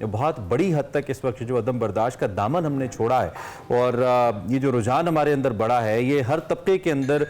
بہت بڑی حد تک اس وقت جو عدم برداشت کا دامن ہم نے چھوڑا ہے اور یہ جو رجحان ہمارے اندر بڑا ہے، یہ ہر طبقے کے اندر،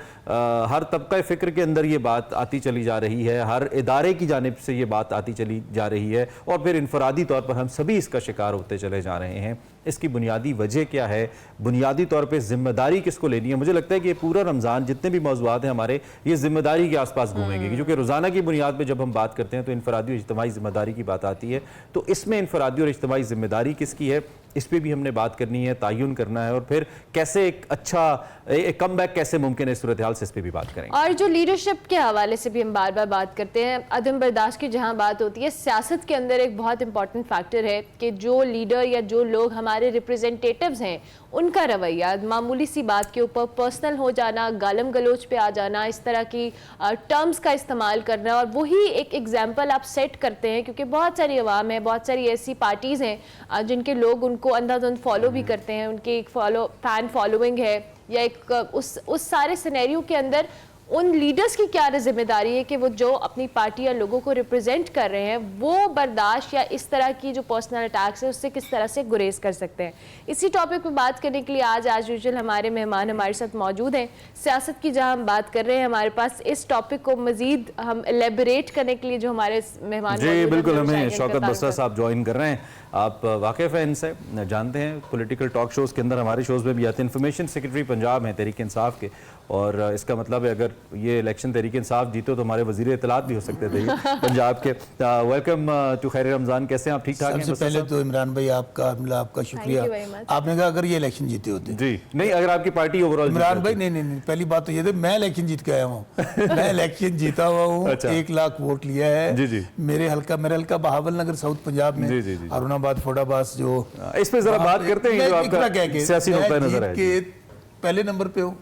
ہر طبقہ فکر کے اندر یہ بات آتی چلی جا رہی ہے، ہر ادارے کی جانب سے یہ بات آتی چلی جا رہی ہے اور پھر انفرادی طور پر ہم سبھی اس کا شکار ہوتے چلے جا رہے ہیں۔ اس کی بنیادی وجہ کیا ہے؟ بنیادی طور پہ ذمہ داری کس کو لینی ہے؟ مجھے لگتا ہے کہ یہ پورا رمضان جتنے بھی موضوعات ہیں ہمارے، یہ ذمہ داری کے آس پاس گھومیں گے، کیونکہ روزانہ کی بنیاد پہ جب ہم بات کرتے ہیں تو انفرادی اور اجتماعی ذمہ داری کی بات آتی ہے، تو اس میں انفرادی اور اجتماعی ذمہ داری کس کی ہے، اس پہ بھی ہم نے بات کرنی ہے، تعین کرنا ہے، اور پھر کیسے ایک اچھا ایک کم بیک کیسے ممکن ہے، صورتحال سے اس پہ بھی بات کریں گے۔ اور جو لیڈرشپ کے حوالے سے بھی ہم بار بار بات کرتے ہیں، عدم برداشت کی جہاں بات ہوتی ہے، سیاست کے اندر ایک بہت امپورٹنٹ فیکٹر ہے کہ جو لیڈر یا جو لوگ ہمارے ریپریزنٹیٹیوز ہیں ان کا رویہ معمولی سی بات کے اوپر پرسنل ہو جانا، گالم گلوچ پہ آ جانا، اس طرح کی ٹرمز کا استعمال کرنا، اور وہی ایک ایگزامپل آپ سیٹ کرتے ہیں، کیونکہ بہت ساری عوام ہے، بہت ساری ایسی پارٹیز ہیں جن کے لوگ ان کو اندھا دھند فالو بھی کرتے ہیں، ان کی ایک فین فالوئنگ ہے، یا ایک اس سارے سینیریو کے اندر ان لیڈرز کی کیا ذمہ داری ہے کہ وہ جو اپنی پارٹی یا لوگوں کو ریپرزینٹ کر رہے ہیں وہ برداشت یا اس طرح کی جو پرسنل اٹیکس ہے اس سے کس طرح سے گریز کر سکتے ہیں۔ اسی ٹاپک پہ بات کرنے کے لیے آج یوزول ہمارے مہمان ہمارے ساتھ موجود ہیں۔ سیاست کی جہاں ہم بات کر رہے ہیں، ہمارے پاس اس ٹاپک کو مزید ہم الیبوریٹ کرنے کے لیے جو ہمارے مہمان جی بالکل، ہمیں شوکت بسرا صاحب جوائن کر رہے ہیں۔ آپ واقف ہیں ان سے، جانتے ہیں، پولیٹیکل ٹاک شوز کے اندر ہمارے شوز میں بھی آتے ہیں۔ انفارمیشن سیکرٹری پنجاب ہیں تحریک انصاف کے، اور اس کا مطلب ہے اگر یہ الیکشن تحریک انصاف جیتو تو ہمارے وزیر اطلاعات بھی ہو سکتے تھے پنجاب کے۔ ویلکم ٹو خیر رمضان، کیسے ہیں آپ؟ ٹھیک ٹھاک ہیں؟ سب سے پہلے تو عمران بھائی آپ کا شکریہ، آپ نے کہا اگر یہ الیکشن جیتے ہوتے۔ جی نہیں، اگر آپ کی پارٹی اوورآل عمران بھائی نہیں، پہلی بات تو یہ تھی میں الیکشن جیت کے آیا ہوں، میں الیکشن جیتا ہوا ہوں، 1 لاکھ ووٹ لیا ہے میرا حلقہ بہاول نگر ساؤتھ پنجاب میں، ہارون آباد فوڈ آباد، جو اس پہ ذرا بات کرتے ہیں جو آپ کا سیاسی نقطہ نظر ہے۔ کہ پہلے نمبر پہ ہوں،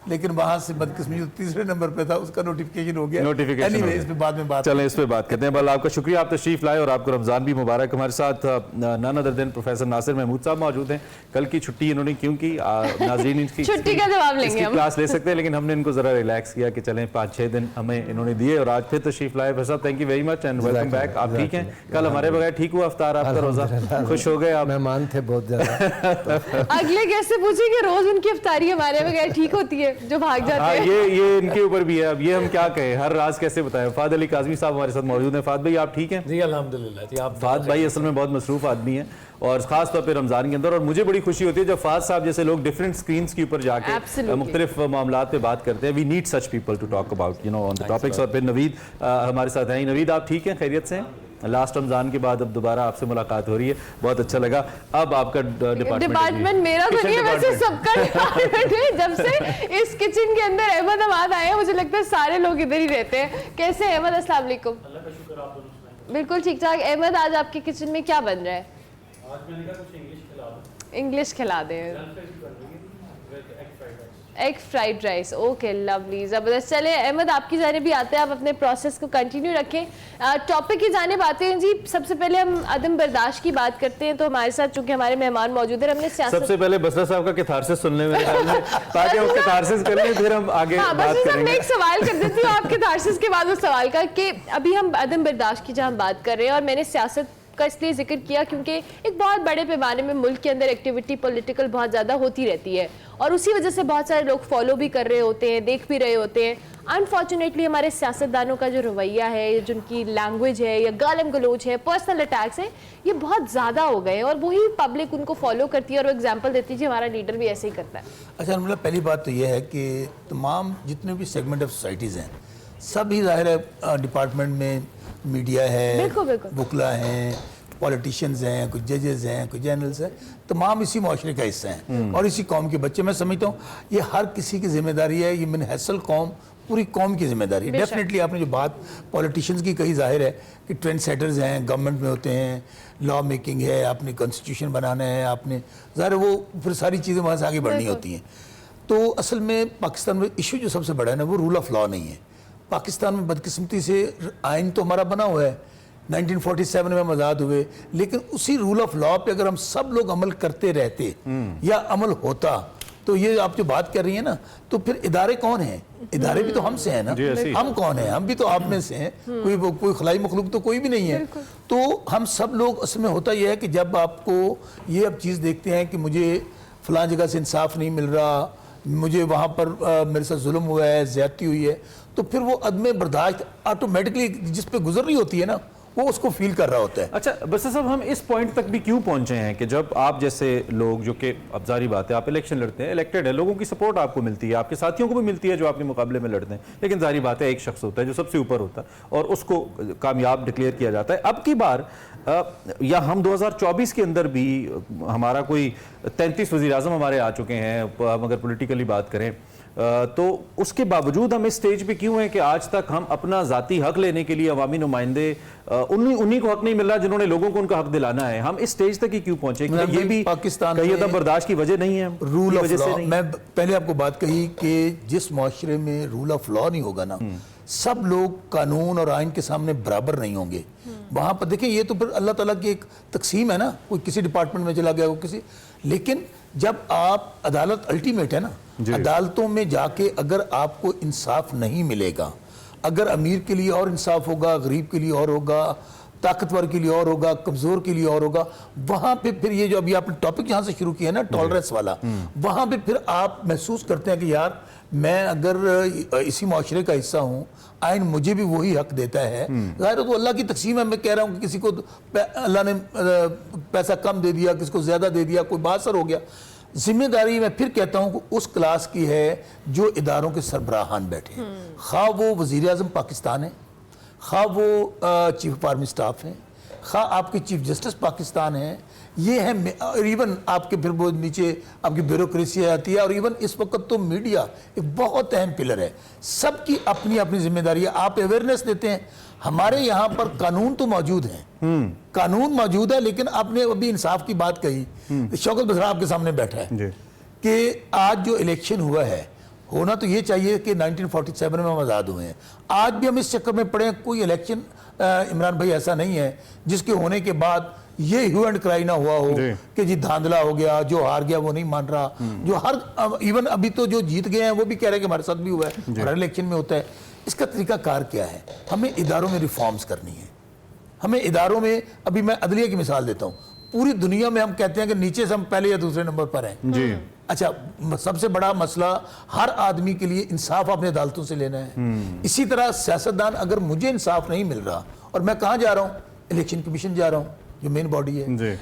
لیکن وہاں سے بدقسمی جو تیسرے نمبر پہ تھا اس کا نوٹیفیکیشن ہو گیا۔ اس پہ بعد میں بات، چلیں اس پہ بات کرتے ہیں۔ بل آپ کا شکریہ، آپ تشریف لائے اور آپ کو رمضان بھی مبارک۔ ہمارے ساتھ نان ادر دین پروفیسر ناصر محمود صاحب موجود ہیں۔ کل کی چھٹی انہوں نے کیوں کی، ناظرین ان کی چھٹی کا جواب لیں گے، کلاس لے سکتے ہیں، لیکن ہم نے ان کو ذرا ریلیکس کیا کہ چلیں 5-6 دن ہمیں انہوں نے دیے اور آج پھر تشریف لائے۔ بھائی صاحب thank you very much and welcome back. آپ ٹھیک ہیں؟ کل ہمارے بغیر ٹھیک ہوا افطار آپ کا روزہ؟ خوش ہو گئے آپ؟ مہمان تھے بہت زیادہ۔ اگلے کیسے پوچھیں کہ روز ان کی افطاری ہمارے بغیر ٹھیک ہوتی ہے جو بھاگ جاتے ہیں؟ یہ ان کے اوپر بھی ہے، اب یہ ہم کیا کہیں، ہر راز کیسے بتائیں۔ فہد علی کاظمی صاحب ہمارے ساتھ موجود ہیں۔ فہد بھائی آپ ٹھیک ہیں؟ جی الحمدللہ جی۔ آپ فہد بھائی اصل میں بہت مصروف آدمی ہیں اور خاص طور پہ رمضان کے اندر، اور مجھے بڑی خوشی ہوتی ہے جب فہد صاحب جیسے لوگ ڈیفرنٹ سکرینز کے اوپر جا کے مختلف معاملات پہ بات کرتے ہیں۔ We need such people to talk about on the topics. اور پھر نوید ہمارے ساتھ ہیں۔ نوید آپ ٹھیک ہیں، خیریت سے ہیں؟ لاسٹ رمضان کے بعد اب دوبارہ آپ سے ملاقات ہو رہی ہے، بہت اچھا لگا۔ اب آپ کا ڈپارٹمنٹ میرا تو نہیں ہے، ویسے سب کا ڈپارٹمنٹ ہے۔ جب سے اس کچن کے اندر احمد آباد آئے ہیں مجھے لگتا ہے سارے لوگ ادھر ہی رہتے ہیں۔ کیسے ہیں احمد؟ السلام علیکم۔ اللہ کا شکر، آپ دونوں سنائیں۔ بالکل ٹھیک ٹھاک۔ احمد آج آپ کے کچن میں کیا بن رہا ہے؟ آج میں نے کہا کچھ انگلش کھلا دوں۔ انگلش کھلا دیں، egg fried rice, okay lovely, زبردست۔ چلے احمد آپ کی جانب بھی آتے ہیں، آپ اپنے پروسیس کو کنٹینیو رکھیں۔ ٹاپک کی جانب آتے ہیں جی۔ سب سے پہلے ہم عدم برداشت کی بات کرتے ہیں، تو ہمارے ساتھ چونکہ ہمارے مہمان موجود ہیں، ہم نے سیاست سب سے پہلے بسرا صاحب کا کتھارسس سن لیں میرے خیال میں، تاکہ وہ کتھارسس کر لیں پھر ہم آگے بات کریں گے۔ میں ایک سوال کر دیتی ہوں آپ کے کتھارسس کے بعد اس سوال کا، کہ ابھی ہم عدم برداشت کی جہاں بات کر رہے ہیں، اور میں نے سیاست کا اس لیے ذکر کیا کیونکہ ایک بہت بڑے پیمانے میں ملک کے اندر ایکٹیویٹی پولیٹیکل بہت زیادہ ہوتی رہتی ہے، اور اسی وجہ سے بہت سارے لوگ فالو بھی کر رہے ہوتے ہیں، دیکھ بھی رہے ہوتے ہیں۔ انفارچونیٹلی ہمارے سیاستدانوں کا جو رویہ ہے، جن کی لینگویج ہے یا گالم گلوچ ہے، پرسنل اٹیکس ہیں، یہ بہت زیادہ ہو گئے ہیں، اور وہی پبلک ان کو فالو کرتی ہے اور وہ ایگزامپل دیتی ہے کہ ہمارا لیڈر بھی ایسے ہی کرتا ہے۔ اچھا مطلب پہلی بات تو یہ ہے کہ تمام جتنے بھی سیگمنٹ آف سوسائٹیز ہیں سب ہی ظاہر ہے ڈپارٹمنٹ میں میڈیا ہے، وکلا ہیں، پولیٹیشینز ہیں، کچھ ججز ہیں، کچھ جرنلز ہیں، تمام اسی معاشرے کا حصہ ہیں اور اسی قوم کے بچے۔ میں سمجھتا ہوں یہ ہر کسی کی ذمہ داری ہے، یہ من حیث قوم پوری قوم کی ذمہ داری ہے۔ ڈیفینیٹلی آپ نے جو بات پولیٹیشینز کی کہی، ظاہر ہے کہ ٹرینڈ سیٹرز ہیں، گورنمنٹ میں ہوتے ہیں، لا میکنگ ہے، آپ نے کانسٹیٹیوشن بنانا ہے، آپ نے ظاہر ہے وہ پھر ساری چیزیں وہاں سے آگے بڑھنی ہوتی ہیں۔ تو اصل میں پاکستان میں ایشو جو سب سے بڑا ہے نا وہ رول آف لا نہیں ہے۔ پاکستان میں بدقسمتی سے آئین تو ہمارا بنا ہوا ہے، 1947 میں ہم آزاد ہوئے، لیکن اسی رول آف لا پہ اگر ہم سب لوگ عمل کرتے رہتے یا عمل ہوتا تو یہ آپ جو بات کر رہی ہیں نا, تو پھر ادارے کون ہیں؟ ادارے بھی تو ہم سے ہیں نا, ہم کون ہیں؟ ہم بھی تو آپ میں سے ہیں, کوئی خلائی مخلوق تو کوئی بھی نہیں ہے. تو ہم سب لوگ, اس میں ہوتا یہ ہے کہ جب آپ کو یہ اب چیز دیکھتے ہیں کہ مجھے فلاں جگہ سے انصاف نہیں مل رہا, مجھے وہاں پر میرے ساتھ ظلم ہوا ہے, زیادتی ہوئی ہے, تو پھر وہ عدم برداشت آٹومیٹکلی جس پہ گزر رہی ہوتی ہے نا, وہ اس کو فیل کر رہا ہوتا ہے. اچھا بس صاحب, ہم اس پوائنٹ تک بھی کیوں پہنچے ہیں کہ جب آپ جیسے لوگ, جو کہ اب ظاہری بات ہے آپ الیکشن لڑتے ہیں, الیکٹڈ ہے, لوگوں کی سپورٹ آپ کو ملتی ہے, آپ کے ساتھیوں کو بھی ملتی ہے جو آپ کے مقابلے میں لڑتے ہیں, لیکن ظاہری بات ہے ایک شخص ہوتا ہے جو سب سے اوپر ہوتا ہے اور اس کو کامیاب ڈکلیئر کیا جاتا ہے. اب کی بار یا ہم 2024 کے اندر بھی ہمارا کوئی 33 وزیر اعظم ہمارے آ چکے ہیں, ہم اگر پولیٹیکلی بات کریں, تو اس کے باوجود ہم اس سٹیج پہ کیوں ہیں کہ آج تک ہم اپنا ذاتی حق لینے کے لیے عوامی نمائندے انہی کو حق نہیں مل رہا جنہوں نے لوگوں کو ان کا حق دلانا ہے. ہم اس سٹیج تک ہی کیوں پہنچے؟ یہ بھی پاکستان کہیں عدم برداشت کی وجہ نہیں ہے, رول آف لا. میں پہلے آپ کو بات کہی کہ جس معاشرے میں رول آف لا نہیں ہوگا نا, سب لوگ قانون اور آئین کے سامنے برابر نہیں ہوں گے. وہاں پر دیکھیں, یہ تو پھر اللہ تعالیٰ کی ایک تقسیم ہے نا, کوئی کسی ڈپارٹمنٹ میں چلا گیا, وہ کسی, لیکن جب آپ عدالت الٹیمیٹ ہے نا, عدالتوں میں جا کے اگر آپ کو انصاف نہیں ملے گا, اگر امیر کے لیے اور انصاف ہوگا, غریب کے لیے اور ہوگا, طاقتور کے لیے اور ہوگا, کمزور کے لیے اور ہوگا, وہاں پہ پھر یہ جو ابھی آپ نے ٹاپک جہاں سے شروع کیا ہے نا, ٹالرنس والا, وہاں پہ پھر آپ محسوس کرتے ہیں کہ یار میں اگر اسی معاشرے کا حصہ ہوں, آئین مجھے بھی وہی حق دیتا ہے. ظاہر ہے تو اللہ کی تقسیم ہے, میں کہہ رہا ہوں کہ کسی کو اللہ نے پیسہ کم دے دیا, کسی کو زیادہ دے دیا, کوئی باثر ہو گیا. ذمہ داری میں پھر کہتا ہوں کہ اس کلاس کی ہے جو اداروں کے سربراہان بیٹھے ہیں, خواہ وہ وزیر اعظم پاکستان ہے, خواہ وہ چیف آف آرمی سٹاف ہیں, خواہ آپ کے چیف جسٹس پاکستان ہیں, یہ ہے, اور ایون آپ کے پھر وہ نیچے آپ کی بیوروکریسی آتی ہے, اور ایون اس وقت تو میڈیا ایک بہت اہم پلر ہے. سب کی اپنی اپنی ذمہ داری ہے. آپ اویئرنیس دیتے ہیں, ہمارے یہاں پر قانون تو موجود ہیں, قانون موجود ہے, لیکن آپ نے ابھی انصاف کی بات کہی, شوکت بزرا آپ کے سامنے بیٹھا ہے کہ آج جو الیکشن ہوا ہے, ہونا تو یہ چاہیے کہ 1947 میں ہم آزاد ہوئے ہیں. آج بھی ہم اس چکر میں پڑے ہیں, کوئی الیکشن عمران بھائی ایسا نہیں ہے جس کے ہونے کے بعد یہ ہیو اینڈ کرائی نہ ہوا ہو کہ جی دھاندلا ہو گیا, جو ہار گیا وہ نہیں مان رہا, جو ہر ایون ابھی تو جو جیت گئے ہیں وہ بھی کہہ رہے ہیں کہ ہمارے ساتھ بھی ہوا ہے, ہر الیکشن میں ہوتا ہے. اس کا طریقہ کار کیا ہے؟ ہمیں اداروں میں ریفارمز کرنی ہے. ہمیں اداروں میں, ابھی میں عدلیہ کی مثال دیتا ہوں, پوری دنیا میں ہم کہتے ہیں کہ نیچے سے ہم پہلے یا دوسرے نمبر پر ہیں. اچھا, سب سے بڑا مسئلہ ہر آدمی کے لیے انصاف اپنے عدالتوں سے لینا ہے. اسی طرح سیاستدان, اگر مجھے انصاف نہیں مل رہا, اور میں کہاں جا رہا ہوں, الیکشن کمیشن جا رہا ہوں جو مین باڈی ہے,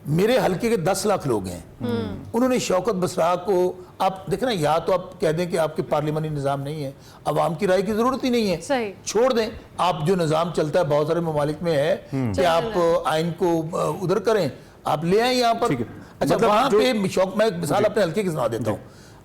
میرے حلقے کے 10 لاکھ لوگ ہیں, انہوں نے شوکت بسرا کو, آپ دیکھیں نا, یا تو آپ کہہ دیں کہ آپ کے پارلیمانی نظام نہیں ہے, عوام کی رائے کی ضرورت ہی نہیں ہے, چھوڑ دیں. آپ جو نظام چلتا ہے بہت سارے ممالک میں ہے کہ آپ آئین کو ادھر کریں, آپ لے آئیں یہاں پر. اچھا, وہاں پہ میں ایک مثال اپنے حلقے کی سنا دیتا ہوں.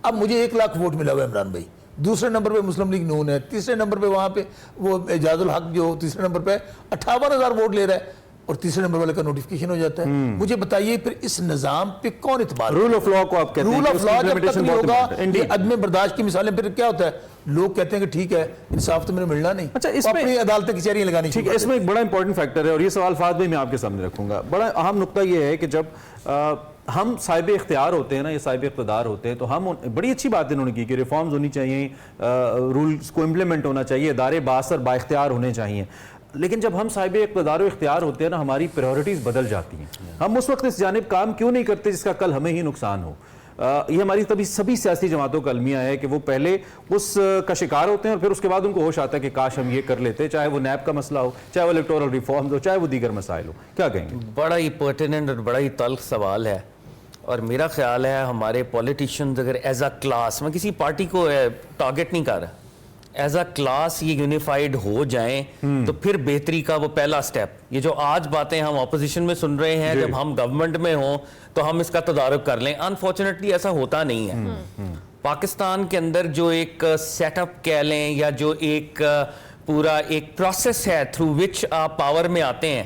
اب مجھے 1 لاکھ ووٹ ملا ہوا ہے عمران بھائی, دوسرے نمبر پہ مسلم لیگ نون ہے, تیسرے نمبر پہ وہاں پہ وہ اعجاز الحق جو تیسرے نمبر پہ 58,000 ووٹ لے رہا ہے, اور تیسرے نمبر والے کا نوٹیفیکیشن ہو جاتا ہے. مجھے بتائیے پھر اس نظام پہ کون اعتبار؟ رول آف لا کو آپ کہتے ہیں, رول آف لا جب تک نہیں ہوگا, یہ عدم برداشت کی مثالیں. پھر کیا ہوتا ہے, لوگ کہتے ہیں کہ ٹھیک ہے انصاف تو میرے ملنا نہیں, اچھا اس میں اپنی عدالتیں کچہریاں لگانی. ٹھیک ہے, اس میں ایک بڑا امپورٹنٹ فیکٹر ہے, اور یہ سوال فہد بھائی میں آپ کے سامنے رکھوں گا. بڑا اہم نقطہ یہ ہے کہ جب ہم صاحب اختیار ہوتے ہیں نا, یہ صاحب اقتدار ہوتے ہیں, تو ہم بڑی اچھی بات انہوں نے کی کہ ریفارمز ہونی چاہیے, رولز کو امپلیمنٹ ہونا چاہیے, ادارے بااثر با اختیار ہونے چاہیے. لیکن جب ہم صاحب اقتدار و اختیار ہوتے ہیں نا, ہماری پریورٹیز بدل جاتی ہیں. ہم اس وقت اس جانب کام کیوں نہیں کرتے جس کا کل ہمیں ہی نقصان ہو. یہ ہماری سبھی سیاسی جماعتوں کا المیہ ہے کہ وہ پہلے اس کا شکار ہوتے ہیں, اور پھر اس کے بعد ان کو ہوش آتا ہے کہ کاش ہم یہ کر لیتے, چاہے وہ نیب کا مسئلہ ہو, چاہے وہ الیکٹورل ریفارمز ہو, چاہے وہ دیگر مسائل ہو. کیا کہیں گے؟ بڑا ہی پرٹیننٹ اور بڑا ہی تلخ سوال ہے, اور میرا خیال ہے ہمارے پولیٹیشینز اگر ایز اے کلاس, میں کسی پارٹی کو ٹارگٹ نہیں کر رہا, ایز اے کلاس یہ یونیفائیڈ ہو جائیں تو پھر بہتری کا وہ پہلا سٹیپ. یہ جو آج باتیں ہم اپوزیشن میں سن رہے ہیں, جب ہم گورنمنٹ میں ہوں تو ہم اس کا تدارک کر لیں. انفارچونیٹلی ایسا ہوتا نہیں ہے. پاکستان کے اندر جو ایک سیٹ اپ کہہ لیں, یا جو ایک پورا ایک پروسیس ہے تھرو وچ آپ پاور میں آتے ہیں,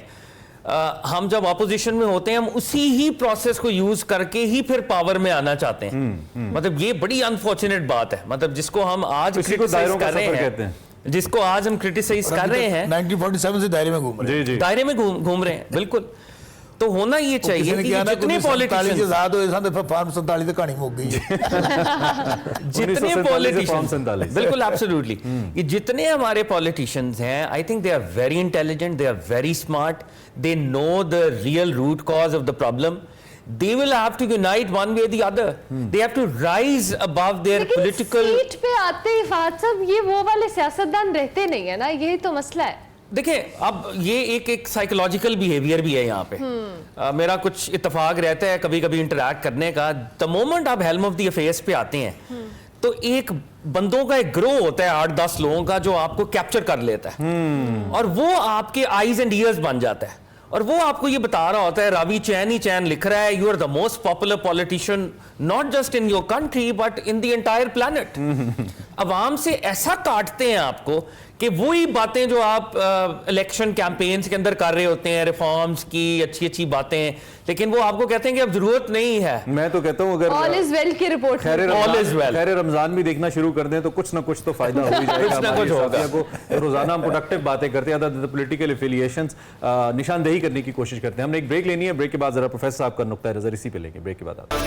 ہم جب اپوزیشن میں ہوتے ہیں ہم اسی ہی پروسیس کو یوز کر کے ہی پھر پاور میں آنا چاہتے ہیں. مطلب یہ بڑی انفارچونیٹ بات ہے, مطلب جس کو ہم آج کرٹیسائز کر رہے ہیں, جس کو آج ہم کرٹیسائز کر رہے ہیں 1947 سے دائرے میں گھوم رہے ہیں. دائرے میں گھوم رہے ہیں, بالکل. تو ہونا یہ چاہیے کہ جتنے پولیٹیشین فارم 47 کہانی مک گئی جتنے پولیٹیشین بالکل ایبسولوٹلی یہ جتنے ہمارے پولیٹیشینز ہیں I think they are very intelligent, they are very smart, they know the real root cause of the problem. They will have to unite one way or the other. They have to rise above their political. Seat پہ آتے ہی فہد صاحب یہ وہ والے سیاستدان رہتے نہیں ہیں نا, یہی تو مسئلہ ہے. دیکھیں اب یہ ایک سائیکولوجیکل بیہیویئر بھی ہے یہاں پہ. میرا کچھ اتفاق رہتا ہے کبھی کبھی انٹریکٹ کرنے کا. دا مومنٹ آپ ہیلم آف دی افیئرس پہ آتے ہیں تو ایک بندوں کا ایک گروہ ہوتا ہے 8-10 لوگوں کا جو آپ کو کیپچر کر لیتا ہے اور وہ آپ کے آئیز اینڈ ایئرز بن جاتا ہے اور وہ آپ کو یہ بتا رہا ہوتا ہے راوی چین ہی چین لکھ رہا ہے you are the most popular politician not just in your country but in the entire planet. عوام سے ایسا کاٹتے ہیں آپ کو کہ وہی باتیں جو آپ الیکشن کیمپینز کے اندر کر رہے ہوتے ہیں ریفارمز کی اچھی اچھی باتیں, لیکن وہ آپ کو کہتے ہیں کہ اب ضرورت نہیں ہے. میں تو کہتا ہوں اگر all is well کی رپورٹ خیر رمضان بھی دیکھنا شروع کر دیں تو کچھ نہ کچھ تو فائدہ ہو ہی جائے گا. کچھ نہ کچھ ہوگا. روزانہ ہم پروڈکٹیو باتیں کرتے ہیں, پولیٹیکل افیلیشنز نشاندہی کرنے کی کوشش کرتے ہیں. ہم نے ایک بریک لینی ہے, بریک کے بعد ذرا پروفیسر صاحب کا نقطہ نظر اسی پہ لیں گے. بریک کے بعد آتے ہیں.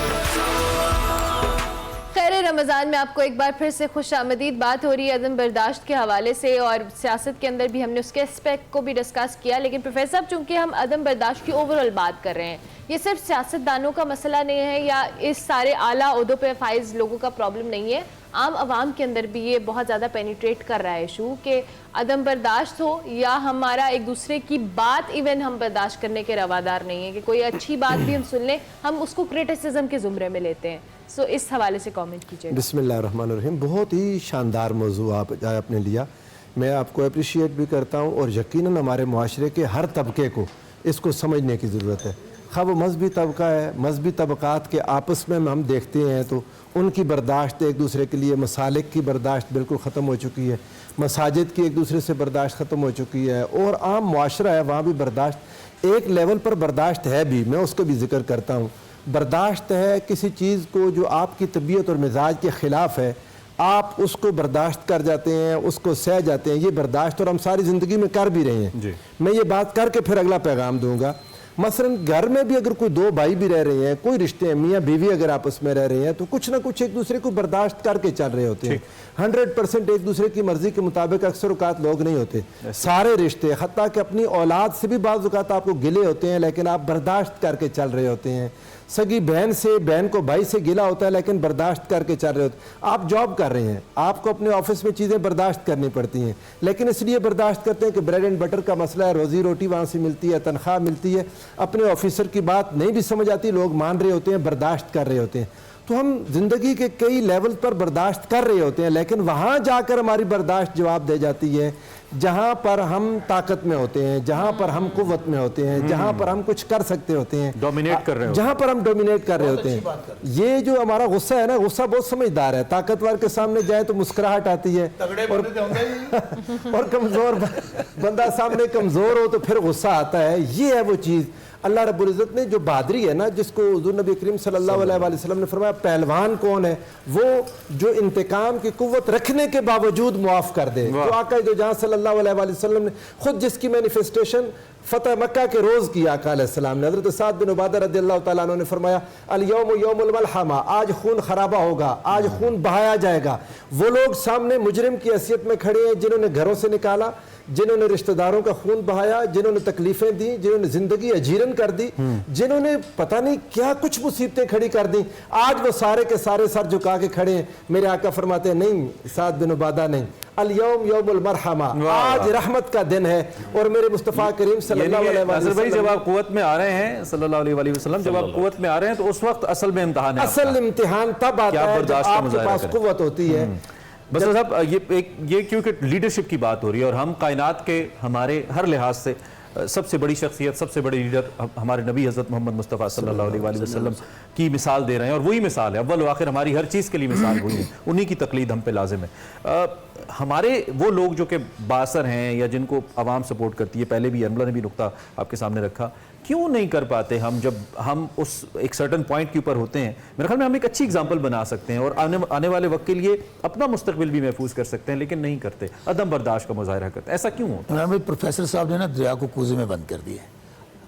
خیر رمضان میں آپ کو ایک بار پھر سے خوش آمدید. بات ہو رہی ہے عدم برداشت کے حوالے سے اور سیاست کے اندر بھی ہم نے اس کے اسپیکٹ کو بھی ڈسکس کیا, لیکن پروفیسر صاحب چونکہ ہم عدم برداشت کی اوورآل بات کر رہے ہیں, یہ صرف سیاستدانوں کا مسئلہ نہیں ہے یا اس سارے اعلیٰ عہدوں پہ فائز لوگوں کا پرابلم نہیں ہے, عام عوام کے اندر بھی یہ بہت زیادہ پینیٹریٹ کر رہا ہے ایشو کہ عدم برداشت ہو یا ہمارا ایک دوسرے کی بات ایون ہم برداشت کرنے کے روادار نہیں ہیں کہ کوئی اچھی بات بھی ہم سن لیں ہم اس کو کرٹیسزم کے زمرے میں لیتے ہیں. سو اس حوالے سے کامنٹ کیجیے. بسم اللہ الرحمن الرحیم. بہت ہی شاندار موضوع آپ نے لیا, میں آپ کو اپریشیٹ بھی کرتا ہوں اور یقیناً ہمارے معاشرے کے ہر طبقے کو اس کو سمجھنے کی ضرورت ہے. خواہ وہ مذہبی طبقہ ہے, مذہبی طبقات کے آپس میں ہم دیکھتے ہیں تو ان کی برداشت ایک دوسرے کے لیے, مسالک کی برداشت بالکل ختم ہو چکی ہے, مساجد کی ایک دوسرے سے برداشت ختم ہو چکی ہے, اور عام معاشرہ ہے وہاں بھی برداشت ایک لیول پر برداشت ہے بھی, میں اس کا بھی ذکر کرتا ہوں. برداشت ہے کسی چیز کو جو آپ کی طبیعت اور مزاج کے خلاف ہے, آپ اس کو برداشت کر جاتے ہیں, اس کو سہ جاتے ہیں. یہ برداشت اور ہم ساری زندگی میں کر بھی رہے ہیں جی. میں یہ بات کر کے پھر اگلا پیغام دوں گا. مثلا گھر میں بھی اگر کوئی دو بھائی بھی رہ رہے ہیں, کوئی رشتے ہیں میاں بیوی اگر آپس میں رہ رہے ہیں تو کچھ نہ کچھ ایک دوسرے کو برداشت کر کے چل رہے ہوتے ہیں. 100% ایک دوسرے کی مرضی کے مطابق اکثر اوقات لوگ نہیں ہوتے. سارے رشتے حتیٰ کہ اپنی اولاد سے بھی بعض اوقات آپ کو گلے ہوتے ہیں لیکن آپ برداشت کر کے چل رہے ہوتے ہیں. سگی بہن سے, بہن کو بھائی سے گلا ہوتا ہے لیکن برداشت کر کے چل رہے ہوتے ہیں. آپ جاب کر رہے ہیں, آپ کو اپنے آفس میں چیزیں برداشت کرنی پڑتی ہیں لیکن اس لیے برداشت کرتے ہیں کہ بریڈ اینڈ بٹر کا مسئلہ ہے, روزی روٹی وہاں سے ملتی ہے, تنخواہ ملتی ہے. اپنے آفیسر کی بات نہیں بھی سمجھ آتی, لوگ مان رہے ہوتے ہیں, برداشت کر رہے ہوتے ہیں. تو ہم زندگی کے کئی لیول پر برداشت کر رہے ہوتے ہیں لیکن وہاں جا کر ہماری برداشت جواب دے جاتی ہے جہاں پر ہم طاقت میں ہوتے ہیں, جہاں پر ہم قوت میں ہوتے ہیں, جہاں پر ہم کچھ کر سکتے ہوتے ہیں, ڈومینیٹ کر رہے ہوتے ہیں, جہاں پر ہم ڈومینیٹ کر رہے ہوتے ہیں. یہ جو ہمارا غصہ ہے نا, غصہ بہت سمجھدار ہے. طاقتور کے سامنے جائے تو مسکراہٹ آتی ہے اور کمزور بندہ سامنے کمزور ہو تو پھر غصہ آتا ہے. یہ ہے وہ چیز. اللہ رب العزت نے جو بہادری ہے نا, جس کو حضور نبی کریم صلی اللہ علیہ وآلہ وسلم نے فرمایا پہلوان کون ہے, وہ جو انتقام کی قوت رکھنے کے باوجود معاف کر دے. تو آقا دو جہاں صلی اللہ علیہ وآلہ وسلم نے خود جس کی مینیفیسٹیشن فتح مکہ کے روز کی آقا علیہ السلام نے, حضرت سعد بن عبادہ رضی اللہ تعالیٰ عنہ نے فرمایا الیوم یوم الملحمہ, آج خون خرابہ ہوگا, آج خون بہایا جائے گا. وہ لوگ سامنے مجرم کی حیثیت میں کھڑے ہیں جنہوں نے گھروں سے نکالا, جنہوں نے رشتہ داروں کا خون بہایا, جنہوں نے تکلیفیں دی, جنہوں نے زندگی اجیرن کر دی, جنہوں نے پتہ نہیں کیا کچھ مصیبتیں کھڑی کر دیں. آج وہ سارے کے سارے سر جھکا کے کھڑے ہیں. میرے آقا فرماتے ہیں نہیں سعد بن عبادہ نہیں, الیوم یوم المرحمہ, آج رحمت کا دن ہے. اور میرے مصطفیٰ کریم صلی اللہ علیہ وسلم جب آپ قوت میں آ رہے ہیں صلی اللہ علیہ وآلہ وسلم, جب آپ قوت میں آ رہے ہیں تو اس وقت اصل میں امتحان ہے. اصل امتحان تب آتا ہے جب آپ کے پاس قوت ہوتی ہے. بس صاحب یہ کیونکہ لیڈرشپ کی بات ہو رہی ہے اور ہم کائنات کے ہمارے ہر لحاظ سے سب سے بڑی شخصیت, سب سے بڑی لیڈر ہمارے نبی حضرت محمد مصطفیٰ صلی اللہ علیہ وآلہ وسلم کی مثال دے رہے ہیں, اور وہی مثال ہے اول و آخر ہماری ہر چیز کے لیے مثال وہی ہے, انہی کی تقلید ہم پہ لازم ہے. ہمارے وہ لوگ جو کہ باثر ہیں یا جن کو عوام سپورٹ کرتی ہے, پہلے بھی انبلا نے بھی نقطہ آپ کے سامنے رکھا, کیوں نہیں کر پاتے ہم جب ہم اس ایک سرٹن پوائنٹ کے اوپر ہوتے ہیں؟ میرے خیال میں ہم ایک اچھی اگزامپل بنا سکتے ہیں اور آنے والے وقت کے لیے اپنا مستقبل بھی محفوظ کر سکتے ہیں, لیکن نہیں کرتے, عدم برداشت کا مظاہرہ کرتے ہیں. ایسا کیوں ہوتا ہے؟ پروفیسر صاحب نے نا دریا کو کوزے میں بند کر دیا.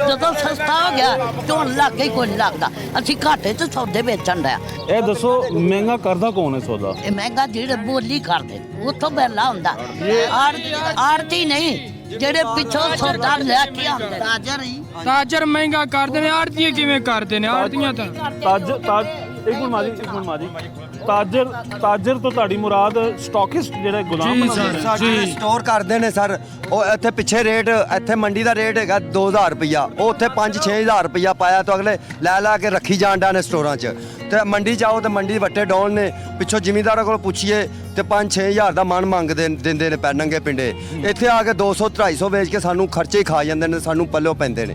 ਜਦੋਂ ਸਸਤਾ ਹੋ ਗਿਆ ਤੇ ਹੁਣ ਲੱਗੇ ਕੋਈ ਨਹੀਂ ਲੱਗਦਾ। ਅਸੀਂ ਘਾਟੇ ਤੇ ਸੌਦੇ ਵੇਚਣ ਡਿਆ। ਇਹ ਦੱਸੋ ਮਹਿੰਗਾ ਕਰਦਾ ਕੌਣ ਹੈ ਸੌਦਾ? ਇਹ ਮਹਿੰਗਾ ਜਿਹੜੇ ਬੋਲੀ ਕਰਦੇ ਉੱਥੋਂ ਬੈਲਾ ਹੁੰਦਾ, ਆੜਤੀ ਨਹੀਂ, ਜਿਹੜੇ ਪਿੱਛੋਂ ਸੌਦਾ ਲੈ ਕੇ ਆਉਂਦੇ। ਤਾਜਰ ਮਹਿੰਗਾ ਕਰਦੇ ਨੇ, ਆੜਤੀਏ ਕਿਵੇਂ ਕਰਦੇ ਨੇ? ਆੜਤੀਆਂ ਤਾਂ ਇੱਕ ਮਿੰਟ ਮਾਜੀ ਤਾਜਰ ਤੋਂ ਤੁਹਾਡੀ ਮੁਰਾਦ ਸਟਾਕਿਸਟ ਜਿਹੜਾ ਗੁਲਾਮ ਸਟੋਰ ਕਰਦੇ ਨੇ ਸਰ। ਉਹ ਇੱਥੇ ਪਿੱਛੇ ਰੇਟ, ਇੱਥੇ ਮੰਡੀ ਦਾ ਰੇਟ ਹੈਗਾ 2000 ਰੁਪਈਆ, ਉਹ ਉੱਥੇ 5-6000 ਰੁਪਈਆ ਪਾਇਆ ਤਾਂ ਅਗਲੇ ਲੈ ਕੇ ਰੱਖੀ ਜਾਂਦੇ ਨੇ ਸਟੋਰਾਂ 'ਚ। ਤੇ ਮੰਡੀ ਜਾਓ ਤੇ ਮੰਡੀ ਵੱਟੇ ਡਾਉਣ ਨੇ, ਪਿੱਛੋਂ ਜ਼ਿਮੀਂਦਾਰਾਂ ਕੋਲ ਪੁੱਛੀਏ ਤੇ 5-6000 ਦਾ ਮਨ ਮੰਗਦੇ ਦਿੰਦੇ ਨੇ ਨੰਗੇ ਪਿੰਡੇ। ਇੱਥੇ ਆ ਕੇ 200-250 ਵੇਚ ਕੇ ਸਾਨੂੰ ਖਰਚੇ ਹੀ ਖਾ ਜਾਂਦੇ ਨੇ, ਸਾਨੂੰ ਪੱਲਿਓਂ ਪੈਂਦੇ ਨੇ।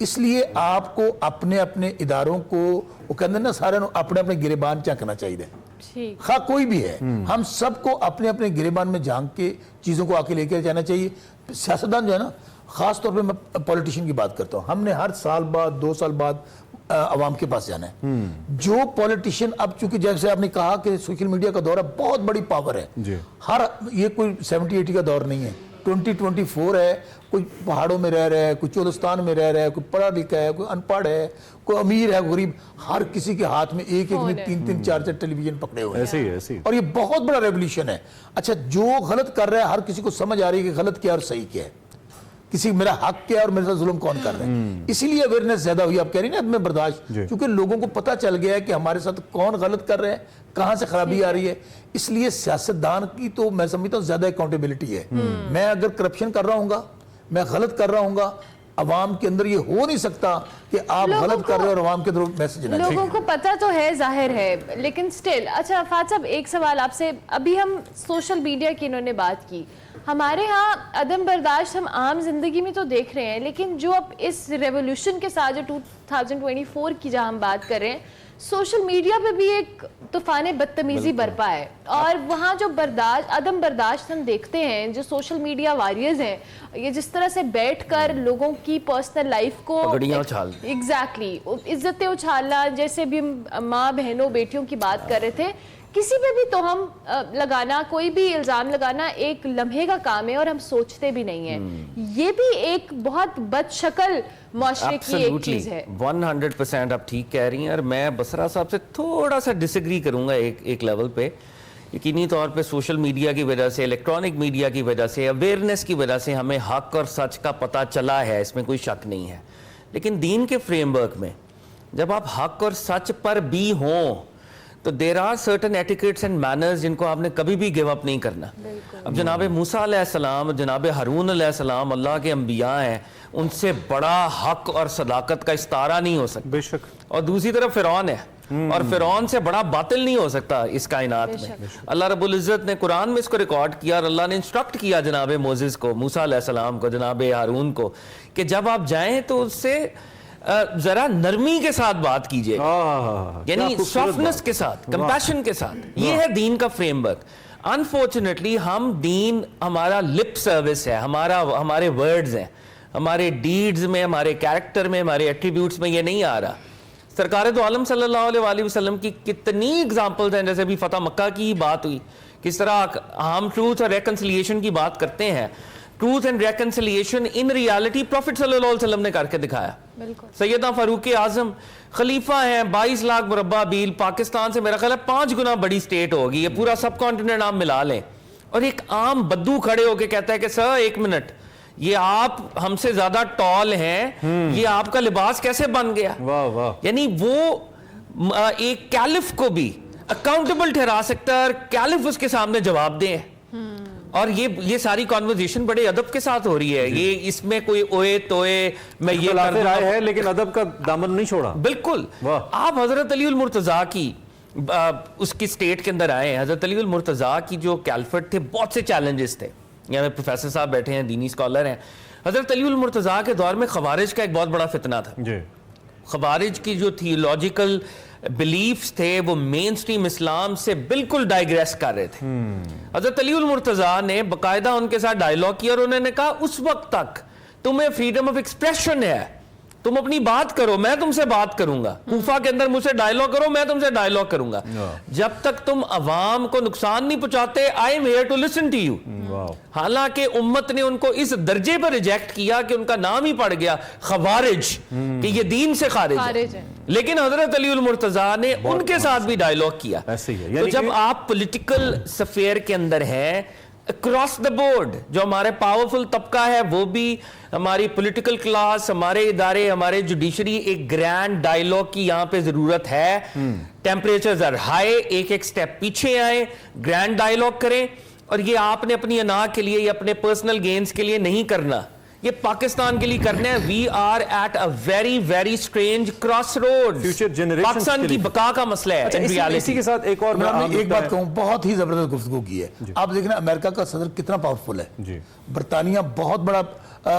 اس لیے آپ کو اپنے اپنے اداروں کو وہ کہتے ہیں نا سارے اپنے اپنے گریبان جھانکنا چاہیے، خواہ کوئی بھی ہے، ہم سب کو اپنے اپنے گریبان میں جھانک کے چیزوں کو آکے لے کے جانا چاہیے. سیاستدان جو ہے نا، خاص طور پہ میں پولیٹیشین کی بات کرتا ہوں، ہم نے ہر سال بعد 2 سال بعد عوام کے پاس جانا ہے. جو پولیٹیشین اب چونکہ جیسے آپ نے کہا کہ سوشل میڈیا کا دور ہے، بہت بڑی پاور ہے. یہ کوئی 70-80 کا دور نہیں ہے، 2024 ہے. کوئی پہاڑوں میں رہ رہا ہے، کوئی چولستان میں رہ رہا ہے، کوئی پڑھا لکھا ہے، کوئی ان پڑھ ہے، کوئی امیر ہے، غریب، ہر کسی کے ہاتھ میں ایک میں 3-3 4-4 ٹیلی ویژن پکڑے ہوئے ہیں. اور یہ بہت بڑا ریولیوشن ہے. اچھا، جو غلط کر رہا ہے ہر کسی کو سمجھ آ رہی ہے کہ غلط کیا اور صحیح کیا ہے، کسی میرا حق کیا اور میرے ساتھ ظلم کون کر رہا ہے. اسی لیے اویئرنیس زیادہ ہوئی. آپ کہہ رہی ہیں نا عدم برداشت، کیونکہ لوگوں کو پتہ چل گیا ہے کہ ہمارے ساتھ کون غلط کر رہے ہیں، کہاں سے خرابی آ رہی ہے. اس لیے سیاستدان کی تو میں سمجھتا ہوں زیادہ اکاؤنٹیبلٹی ہے. میں اگر کرپشن کر رہا ہوں گا، میں غلط کر رہا ہوں گا، عوام کے اندر یہ ہو نہیں سکتا کہ آپ غلط کر رہے اور عوام کے اندر میسج نہ. لوگوں کو پتہ تو ہے، ظاہر ہے، لیکن سٹل. اچھا فہد صاحب، ایک سوال آپ سے. ابھی ہم سوشل میڈیا کی انہوں نے بات کی. ہمارے ہاں عدم برداشت ہم عام زندگی میں تو دیکھ رہے ہیں، لیکن جو اب اس ریولوشن کے ساتھ جو 2024 کی جہاں ہم بات کر رہے ہیں، سوشل میڈیا پہ بھی ایک طوفان بدتمیزی برپا ہے. اور وہاں جو عدم برداشت ہم دیکھتے ہیں، جو سوشل میڈیا واریئرز ہیں، یہ جس طرح سے بیٹھ کر لوگوں کی پرسنل لائف کو ایگزیکٹلی عزتیں اچھالنا، جیسے بھی ماں بہنوں بیٹیوں کی بات کر رہے تھے، کسی پہ بھی توہم لگانا، کوئی بھی الزام لگانا ایک لمحے کا کام ہے اور ہم سوچتے بھی نہیں ہیں. یہ بھی ایک بہت بد شکل معاشرے کی ایک چیز ہے. 100% آپ ٹھیک کہہ رہی ہیں، اور میں بصرہ صاحب سے تھوڑا سا ڈس ایگری کروں گا ایک لیول پہ. یقینی طور پہ سوشل میڈیا کی وجہ سے، الیکٹرانک میڈیا کی وجہ سے، اویئرنیس کی وجہ سے ہمیں حق اور سچ کا پتہ چلا ہے، اس میں کوئی شک نہیں ہے. لیکن دین کے فریم ورک میں جب آپ حق اور سچ پر بھی ہوں تو there are certain etiquettes and manners جن کو آپ نے کبھی بھی گیو اپ نہیں کرنا. اب جناب موسیٰ علیہ السلام، جناب ہارون علیہ السلام اللہ کے انبیاء ہیں، ان سے بڑا حق اور صداقت کا استعارہ نہیں ہو سکتا. بے شک. اور دوسری طرف فرعون ہے، اور فرعون سے بڑا باطل نہیں ہو سکتا اس کائنات میں. اللہ رب العزت نے قرآن میں اس کو ریکارڈ کیا، اور اللہ نے انسٹرکٹ کیا جناب موسیٰ کو، موسیٰ علیہ السلام کو، جناب ہارون کو، کہ جب آپ جائیں تو اس سے ذرا نرمی کے ساتھ بات کیجئے، یعنی سافٹنس کے ساتھ، کمپیشن کے ساتھ. یہ ہے دین کا فریم ورک. انفارچونیٹلی ہم دین ہمارا لپ سروس ہے، ہمارے ورڈز ہیں، ہمارے ڈیڈز میں، ہمارے کیریکٹر میں، ہمارے ایٹریبیوٹس میں یہ نہیں آ رہا. سرکار دو عالم صلی اللہ علیہ وآلہ وسلم کی کتنی اگزامپلز ہیں، جیسے ابھی فتح مکہ کی بات ہوئی، کس طرح ہم ٹروتھ اور ریکنسلیشن کی بات کرتے ہیں. Truth and reconciliation in reality prophet صلی اللہ علیہ وسلم نے کر کے دکھایا. سیدنا فاروق اعظم خلیفہ ہیں، 22 لاکھ مربع میل، پاکستان سے میرا خیال ہے 5 گنا بڑی سٹیٹ ہوگی، یہ پورا سب کانٹیننٹ آپ ملا لیں. اور ایک عام بدو کھڑے ہو کے کہتا ہے کہ سر 1 منٹ، یہ آپ ہم سے زیادہ ٹال ہیں، یہ آپ کا لباس کیسے بن گیا؟ یعنی وہ ایک کیلف کو بھی اکاؤنٹیبل ٹھہرا سکتا ہے، اور کیلف اس کے سامنے جواب دیں. اور یہ ساری کانورزیشن بڑے ادب کے ساتھ ہو رہی ہے. یہ اس میں کوئی اوئے توئے میں یہ کر رہا ہے، لیکن ادب کا دامن نہیں چھوڑا. بالکل. آپ حضرت علی المرتضیٰ کی اس کی سٹیٹ کے اندر آئے ہیں. حضرت علی المرتضیٰ کی جو کیلفٹ تھے، بہت سے چیلنجز تھے. یہاں پروفیسر صاحب بیٹھے ہیں، دینی اسکالر ہیں. حضرت علی المرتضیٰ کے دور میں خوارج کا ایک بہت بڑا فتنہ تھا. خوارج کی جو تھیولوجیکل بلیفز تھے وہ مین سٹریم اسلام سے بالکل ڈائیگریس کر رہے تھے. حضرت علی المرتضیٰ نے باقاعدہ ان کے ساتھ ڈائیلاگ کیا، اور انہوں نے کہا اس وقت تک تمہیں فریڈم آف ایکسپریشن ہے، تم اپنی بات کرو، میں تم سے بات کروں گا. کوفہ کے اندر مجھ سے ڈائیلاگ کرو، میں تم سے ڈائیلاگ کروں گا. جب تک تم عوام کو نقصان نہیں پہنچاتے، I am here to listen to you. حالانکہ امت نے ان کو اس درجے پر ریجیکٹ کیا کہ ان کا نام ہی پڑ گیا خوارج، کہ یہ دین سے خارج ہے. لیکن حضرت علی المرتضیٰ نے ان کے ساتھ بھی ڈائیلاگ کیا. تو جب آپ پولیٹیکل سفیر کے اندر ہیں، اکراس دا بورڈ جو ہمارے پاورفل طبقہ ہے، وہ بھی ہماری پولیٹیکل کلاس، ہمارے ادارے، ہمارے جوڈیشری، ایک گرینڈ ڈائیلاگ کی یہاں پہ ضرورت ہے. ٹیمپریچرز آر ہائی، ایک سٹیپ پیچھے آئیں، گرینڈ ڈائیلاگ کریں. اور یہ آپ نے اپنی انا کے لیے یا اپنے پرسنل گینز کے لیے نہیں کرنا، یہ پاکستان کے لیے کرنا ہے. We are at a very very strange cross road. Pakistan کی بقا کا مسئلہ ہے. اسی کے ساتھ ایک اور میں ایک بات کہوں، بہت ہی زبردست گفتگو کی ہے. آپ دیکھنا امریکہ کا صدر کتنا پاورفل ہے. برطانیہ بہت بڑا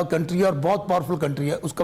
کنٹری ہے اور بہت پاورفل کنٹری ہے. اس کا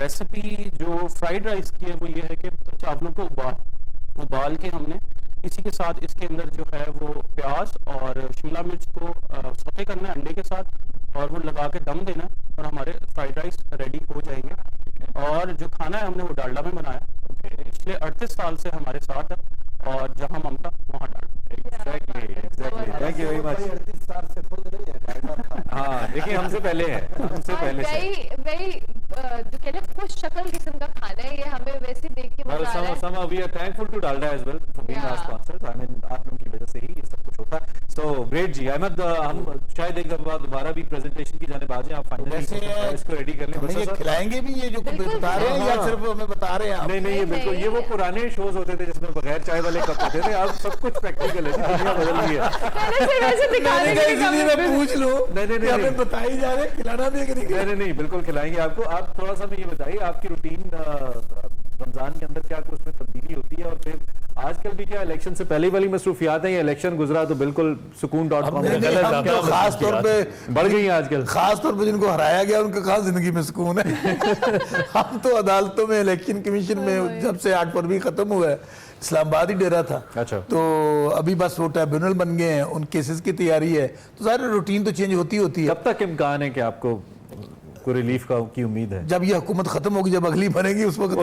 ریسیپی جو فرائیڈ رائس کی ہے وہ یہ ہے کہ چاولوں کو ابال کے ہم نے اسی کے ساتھ اس کے اندر جو ہے وہ پیاز اور شملہ مرچ کو سوتے کرنا ہے انڈے کے ساتھ اور وہ لگا کے دم دینا اور ہمارے فرائیڈ رائس ریڈی ہو جائیں گے. اور جو کھانا ہے ہم نے وہ ڈالڈا میں بنایا, پچھلے 38 سال سے ہمارے ساتھ ہے اور جہاں ممتا وہاں Dalda. Thank you very much. ہاں دیکھیے ہم سے پہلے ہے, ہم سے پہلے وہی جو کہتے ہیں خوش شکل قسم کا کھانا ہے یہ, ہمیں ویسے دیکھ کے مزہ آ رہا ہے. we are thankful to Dalda as well for being our sponsors. I mean آپ لوگوں کی وجہ سے ہی یہ سب کچھ ہوتا ہے. So great جی احمد, ہم شاید ایک دفعہ دوبارہ بھی پریزنٹیشن کی جانب آ جائیں, آپ فائنلی اس کو ریڈی کر لیں. یہ کھلائیں گے بھی یہ جو بتا رہے ہیں یا صرف ہمیں بتا رے ہیں؟ نہیں یہ بالکل, یہ وہ پرانے شوز ہوتے تھے جس میں بغیر چائے والے کپ ہوتے تھے, اب سب کچھ پریکٹیکل ہے, دنیا بدل گئی ہے. میں پوچھ لوں ہمیں بتائی جا رہے کھلانا بھی نہیں بالکل کھلائیں گے آپ کو. آپ تھوڑا سا میں یہ بتائیے آپ کی روٹین رمضان کے اندر کیا اس میں تبدیلی ہوتی ہے, اور پھر آج کل بھی کیا الیکشن سے پہلے والی مصروفیات ہیں, یا الیکشن گزرا تو بالکل سکون.com خاص طور پہ بڑھ گئی ہیں آج کل, خاص طور پہ جن کو ہرایا گیا ان کا خاص زندگی میں سکون ہے. ہم تو عدالتوں میں الیکشن کمیشن میں جب سے 8 فروری ختم ہوا ہے, اسلام آباد ہی ڈیرا تھا, تو ابھی بس وہ ٹریبیونل بن گئے ہیں, ان کیسز کی تیاری ہے, تو ظاہر روٹین تو چینج ہوتی ہے. کب تک امکان ہے کہ آپ کو کوئی ریلیف کی امید ہے؟ جب یہ حکومت ختم ہوگی, جب اگلی بنے گی اس وقت. میں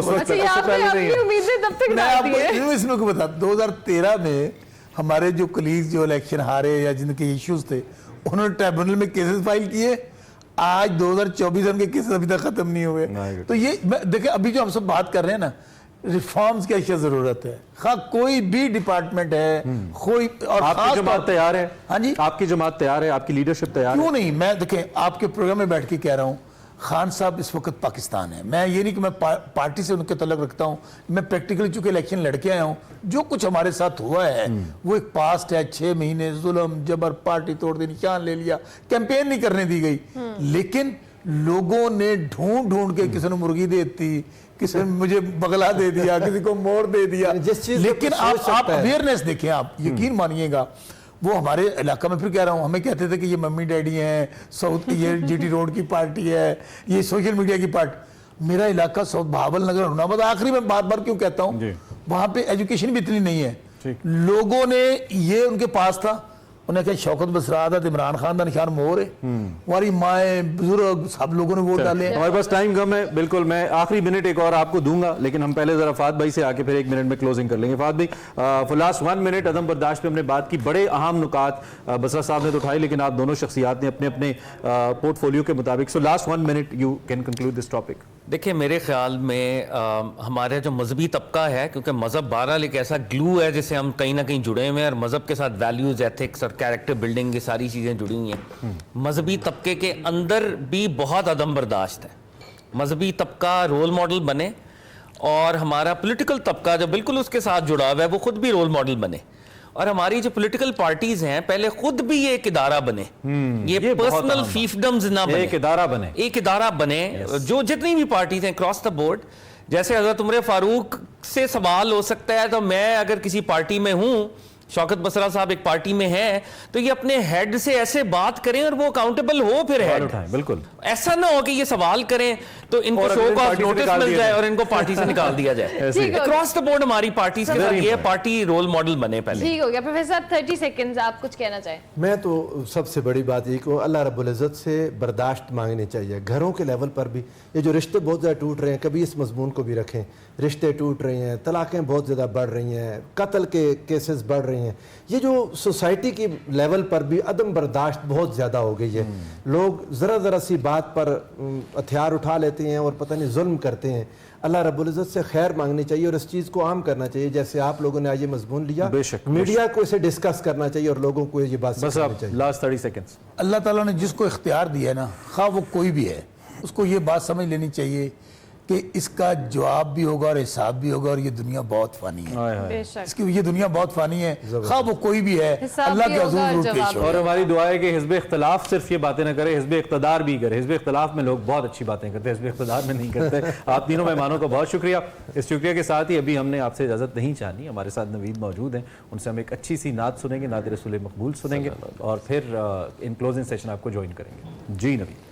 آپ کو اس میں بتا 2013 میں ہمارے جو کلیگز جو الیکشن ہارے یا جن کے ایشوز تھے انہوں نے ٹریبیونل میں کیسز فائل کیے, آج 2024 ان کے کیسز ابھی تک ختم نہیں ہوئے. تو یہ دیکھیں ابھی جو ہم سب بات کر رہے ہیں نا, ریفارمز کی اشیاء ضرورت ہے, کوئی بھی ڈپارٹمنٹ ہے, کوئی. اور آپ کی جماعت تیار ہے؟ ہاں جی, آپ کی جماعت تیار ہے, آپ کی لیڈرشپ تیار ہے؟ کیوں نہیں. میں دیکھیں آپ کے پروگرام میں بیٹھ کے کہہ رہا ہوں, خان صاحب اس وقت پاکستان ہے. میں یہ نہیں کہ میں پارٹی سے ان کے تعلق رکھتا ہوں, میں پریکٹیکلی چونکہ الیکشن لڑ کے آیا ہوں, جو کچھ ہمارے ساتھ ہوا ہے وہ ایک پاسٹ ہے. 6 مہینے ظلم جبر, پارٹی توڑ دی, نشان لے لیا, کیمپین نہیں کرنے دی گئی, لیکن لوگوں نے ڈھونڈ کے کسی نے مرغی دے دی, کسی نے مجھے بغلا دے دیا, کسی کو مور دے دیا. لیکن آپ اویئرنیس دیکھیں, آپ یقین مانیے گا, وہ ہمارے علاقہ میں پھر کہہ رہا ہوں, ہمیں کہتے تھے کہ یہ ممی ڈیڈی ہیں, ساؤتھ کی یہ جی ٹی روڈ کی پارٹی ہے, یہ سوشل میڈیا کی پارٹی. میرا علاقہ ساؤتھ بہاول نگر ہونا بات, آخری میں بار بار کیوں کہتا ہوں, وہاں پہ ایجوکیشن بھی اتنی نہیں ہے. لوگوں نے یہ ان کے پاس تھا, انہیں کہا شوکت بسرات عمران خان دا نشان مور ہے, ہماری مائیں بزرگ سب لوگوں نے ووٹ ڈالے ہیں. ہمارے پاس ٹائم کم ہے, بالکل میں آخری منٹ ایک اور آپ کو دوں گا, لیکن ہم پہلے ذرا فہد بھائی سے آ کے پھر 1 منٹ میں کلوزنگ کر لیں گے. فہد بھائی فور لاسٹ 1 منٹ عدم برداشت پہ ہم نے بات کی, بڑے اہم نکات بسرا صاحب نے تو اٹھائے, لیکن آپ دونوں شخصیات نے اپنے اپنے پورٹ فولیو کے مطابق. So last 1 minute you can conclude this topic. دیکھیں میرے خیال میں ہمارا جو مذہبی طبقہ ہے, کیونکہ مذہب بہرحال ایک ایسا گلو ہے جس سے ہم کہیں نہ کہیں جڑے ہوئے ہیں, اور مذہب کے ساتھ ویلیوز, ایتھکس اور کیریکٹر بلڈنگ یہ ساری چیزیں جڑی ہوئی ہیں. مذہبی طبقے کے اندر بھی بہت عدم برداشت ہے. مذہبی طبقہ رول ماڈل بنے, اور ہمارا پولیٹیکل طبقہ جو بالکل اس کے ساتھ جڑا ہوا ہے وہ خود بھی رول ماڈل بنے, اور ہماری جو پولیٹیکل پارٹیز ہیں پہلے خود بھی یہ ایک ادارہ بنے, یہ پرسنل فیفڈمز نہ بنے, ایک ادارہ بنے. جو جتنی بھی پارٹیز ہیں اکراس دا بورڈ, جیسے حضرت عمر فاروق سے سوال ہو سکتا ہے, تو میں اگر کسی پارٹی میں ہوں, شوکت بسرا صاحب ایک پارٹی میں ہیں, تو یہ اپنے ہیڈ سے ایسے بات کریں اور وہ اکاؤنٹیبل ہو پھر ہیڈ. بالکل ایسا نہ ہو کہ یہ سوال کریں تو ان کو شو کا نوٹس مل جائے اور ان کو پارٹی سے نکال دیا جائے. اکراس دا بورڈ ہماری پارٹیز کے ساتھ یہ پارٹی رول ماڈل بنے پہلے. ٹھیک ہو گیا. پروفیسر 30 سیکنڈز آپ کچھ کہنا چاہیں؟ میں تو سب سے بڑی بات یہ کہ اللہ رب العزت سے برداشت مانگنی چاہیے. گھروں کے لیول پر بھی یہ جو رشتے بہت زیادہ ٹوٹ رہے ہیں, کبھی اس مضمون کو بھی رکھیں, رشتے ٹوٹ رہے ہیں, طلاقیں بہت زیادہ بڑھ رہی ہیں, قتل کے کیسز بڑھ رہے ہیں. یہ جو سوسائٹی کی لیول پر بھی عدم برداشت بہت زیادہ ہو گئی ہے. لوگ ذرا سی بات پر ہتھیار اٹھا لیتے ہیں اور پتہ نہیں ظلم کرتے ہیں. اللہ رب العزت سے خیر مانگنی چاہیے اور اس چیز کو عام کرنا چاہیے, جیسے آپ لوگوں نے آج یہ مضمون لیا, میڈیا کو اسے ڈسکس کرنا چاہیے اور لوگوں کو یہ بات سمجھانی چاہیے. Last 30 seconds. اللہ تعالیٰ نے جس کو اختیار دیا ہے نا, خواہ وہ کوئی بھی ہے, اس کو یہ بات سمجھ لینی چاہیے کہ اس کا جواب بھی ہوگا اور حساب بھی ہوگا, اور یہ دنیا بہت فانی ہے, اس کی یہ دنیا بہت فانی ہے, خواہ وہ کوئی بھی ہے, اللہ کے حضور ضرور پیش ہو. اور ہماری دعا ہے کہ حزب اختلاف صرف یہ باتیں نہ کرے, حزب اقتدار بھی کرے. حزب اختلاف میں لوگ بہت اچھی باتیں کرتے ہیں, حزب اقتدار میں نہیں کرتے. آپ تینوں مہمانوں کا بہت شکریہ. اس شکریہ کے ساتھ ہی ابھی ہم نے آپ سے اجازت نہیں چاہنی. ہمارے ساتھ نوید موجود ہیں, ان سے ہم ایک اچھی سی نعت سنیں گے, نعت رسول مقبول سنیں گے, اور پھر ان کلوزنگ سیشن آپ کو جوائن کریں گے. جی نوید.